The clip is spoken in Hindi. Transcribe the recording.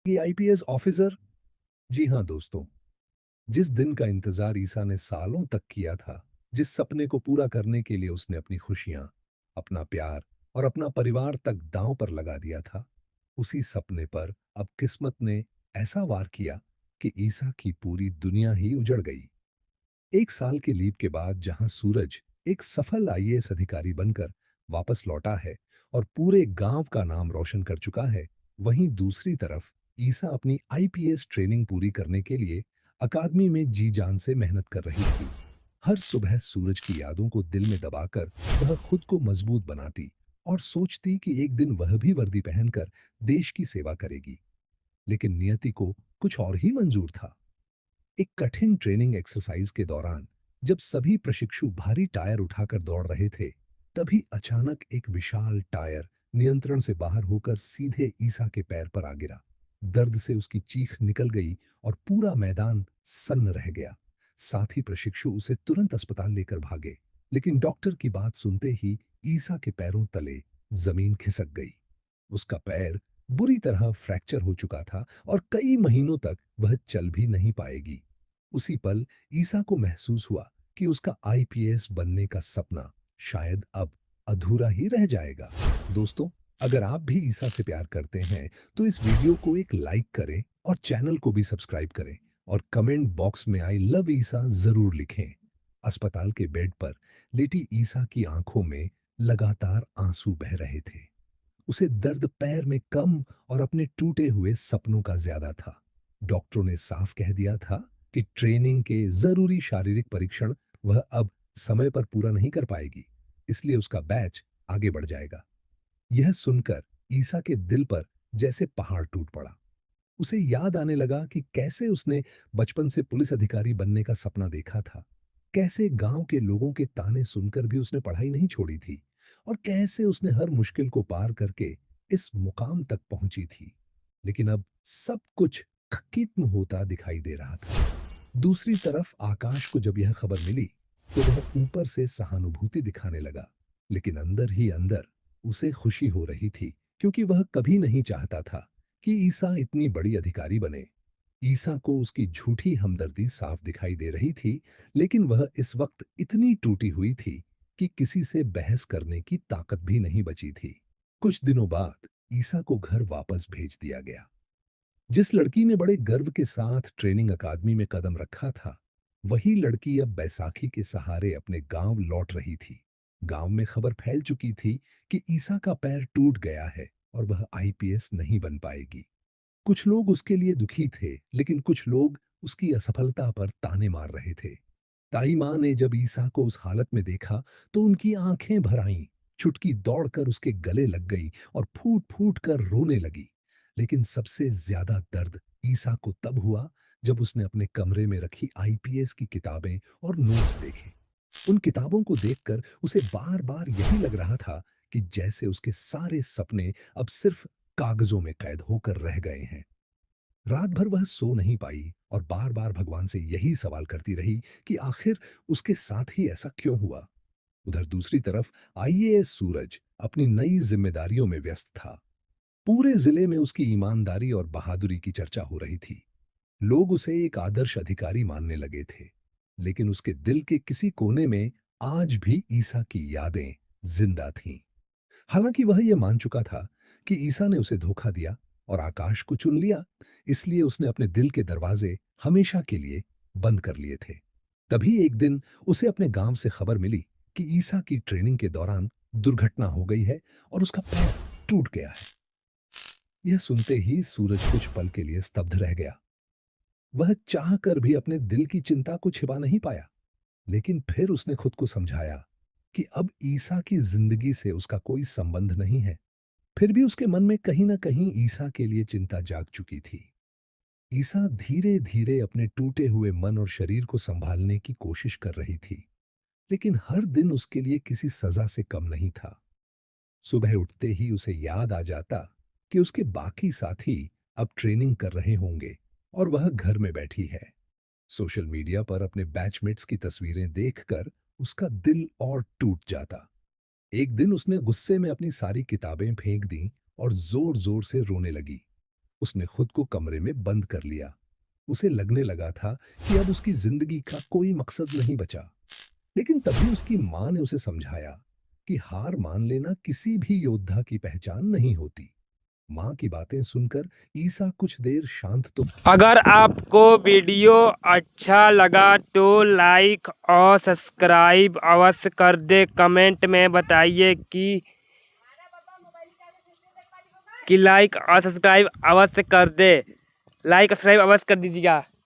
ये आईपीएस ऑफिसर। जी हाँ दोस्तों, जिस दिन का इंतजार ईसा ने सालों तक किया था, जिस सपने को पूरा करने के लिए उसने अपनी खुशियां, अपना प्यार और अपना परिवार तक दांव पर लगा दिया था, उसी सपने पर अब किस्मत ने ऐसा वार किया कि ईसा की पूरी दुनिया ही उजड़ गई। एक साल के लीव के बाद जहां सूरज एक सफल आईएएस अधिकारी बनकर वापस लौटा है और पूरे गांव का नाम रोशन कर चुका है, वहीं दूसरी तरफ ईसा अपनी आईपीएस ट्रेनिंग पूरी करने के लिए अकादमी में जी जान से मेहनत कर रही थी। हर सुबह सूरज की यादों को दिल में दबाकर वह खुद को मजबूत बनाती और सोचती कि एक दिन वह भी वर्दी पहनकर देश की सेवा करेगी। लेकिन नियति को कुछ और ही मंजूर था। एक कठिन ट्रेनिंग एक्सरसाइज के दौरान जब सभी प्रशिक्षु भारी टायर उठाकर दौड़ रहे थे, तभी अचानक एक विशाल टायर नियंत्रण से बाहर होकर सीधे ईसा के पैर पर आ गिरा। दर्द से उसकी चीख निकल गई और पूरा मैदान सन्न रह गया। साथी प्रशिक्षु उसे तुरंत अस्पताल लेकर भागे, लेकिन डॉक्टर की बात सुनते ही ईसा के पैरों तले जमीन खिसक गई। उसका पैर बुरी तरह फ्रैक्चर हो चुका था और कई महीनों तक वह चल भी नहीं पाएगी। उसी पल ईसा को महसूस हुआ कि उसका आईपीएस बनने का सपना शायद अब अधूरा ही रह जाएगा। दोस्तों, अगर आप भी ईसा से प्यार करते हैं, तो इस वीडियो को एक लाइक करें और चैनल को भी सब्सक्राइब करें और कमेंट बॉक्स में आई लव ईसा जरूर लिखें। अस्पताल के बेड पर लेटी ईसा की आंखों में लगातार आंसू बह रहे थे। उसे दर्द पैर में कम और अपने टूटे हुए सपनों का ज्यादा था। डॉक्टरों ने साफ कह दिया था कि ट्रेनिंग के जरूरी शारीरिक परीक्षण वह अब समय पर पूरा नहीं कर पाएगी, इसलिए उसका बैच आगे बढ़ जाएगा। यह सुनकर ईसा के दिल पर जैसे पहाड़ टूट पड़ा। उसे याद आने लगा कि कैसे उसने बचपन से पुलिस अधिकारी बनने का सपना देखा था, कैसे गांव के लोगों के ताने सुनकर भी उसने पढ़ाई नहीं छोड़ी थी और कैसे उसने हर मुश्किल को पार करके इस मुकाम तक पहुंची थी। लेकिन अब सब कुछ खत्म होता दिखाई दे रहा था। दूसरी तरफ आकाश को जब यह खबर मिली, तो वह ऊपर से सहानुभूति दिखाने लगा, लेकिन अंदर ही अंदर उसे खुशी हो रही थी, क्योंकि वह कभी नहीं चाहता था कि ईसा इतनी बड़ी अधिकारी बने। ईसा को उसकी झूठी हमदर्दी साफ दिखाई दे रही थी, लेकिन वह इस वक्त इतनी टूटी हुई थी कि किसी से बहस करने की ताकत भी नहीं बची थी। कुछ दिनों बाद ईसा को घर वापस भेज दिया गया। जिस लड़की ने बड़े गर्व के साथ ट्रेनिंग अकादमी में कदम रखा था, वही लड़की अब बैसाखी के सहारे अपने गांव लौट रही थी। गांव में खबर फैल चुकी थी कि ईसा का पैर टूट गया है और वह आईपीएस नहीं बन पाएगी। कुछ लोग उसके लिए दुखी थे, लेकिन कुछ लोग उसकी असफलता पर ताने मार रहे थे। ताई माँ ने जब ईसा को उस हालत में देखा, तो उनकी आंखें भर आईं। छुटकी दौड़कर उसके गले लग गई और फूट फूट कर रोने लगी। लेकिन सबसे ज्यादा दर्द ईसा को तब हुआ जब उसने अपने कमरे में रखी आईपीएस की किताबें और नोट्स देखे। उन किताबों को देखकर उसे बार बार यही लग रहा था कि जैसे उसके सारे सपने अब सिर्फ कागजों में कैद होकर रह गए हैं। रात भर वह सो नहीं पाई और बार बार भगवान से यही सवाल करती रही कि आखिर उसके साथ ही ऐसा क्यों हुआ। उधर दूसरी तरफ आईएएस सूरज अपनी नई जिम्मेदारियों में व्यस्त था। पूरे जिले में उसकी ईमानदारी और बहादुरी की चर्चा हो रही थी। लोग उसे एक आदर्श अधिकारी मानने लगे थे, लेकिन उसके दिल के किसी कोने में आज भी ईसा की यादें जिंदा थीं। हालांकि वह यह मान चुका था कि ईसा ने उसे धोखा दिया और आकाश को चुन लिया, इसलिए उसने अपने दिल के दरवाजे हमेशा के लिए बंद कर लिए थे। तभी एक दिन उसे अपने गांव से खबर मिली कि ईसा की ट्रेनिंग के दौरान दुर्घटना हो गई है और उसका पैर टूट गया है। यह सुनते ही सूरज कुछ पल के लिए स्तब्ध रह गया। वह चाहकर भी अपने दिल की चिंता को छिपा नहीं पाया, लेकिन फिर उसने खुद को समझाया कि अब ईसा की जिंदगी से उसका कोई संबंध नहीं है। फिर भी उसके मन में कहीं ना कहीं ईसा के लिए चिंता जाग चुकी थी। ईसा धीरे धीरे अपने टूटे हुए मन और शरीर को संभालने की कोशिश कर रही थी, लेकिन हर दिन उसके लिए किसी सजा से कम नहीं था। सुबह उठते ही उसे याद आ जाता कि उसके बाकी साथी अब ट्रेनिंग कर रहे होंगे और वह घर में बैठी है। सोशल मीडिया पर अपने बैचमेट्स की तस्वीरें देखकर उसका दिल और टूट जाता। एक दिन उसने गुस्से में अपनी सारी किताबें फेंक दी और जोर जोर से रोने लगी। उसने खुद को कमरे में बंद कर लिया। उसे लगने लगा था कि अब उसकी जिंदगी का कोई मकसद नहीं बचा। लेकिन तभी उसकी माँ ने उसे समझाया कि हार मान लेना किसी भी योद्धा की पहचान नहीं होती। माँ की बातें सुनकर ईसा कुछ देर शांत तो अगर आपको वीडियो अच्छा लगा तो लाइक और सब्सक्राइब अवश्य कर दे। कमेंट में बताइए कि लाइक और सब्सक्राइब अवश्य कर दे। लाइक सब्सक्राइब अवश्य कर दीजिएगा।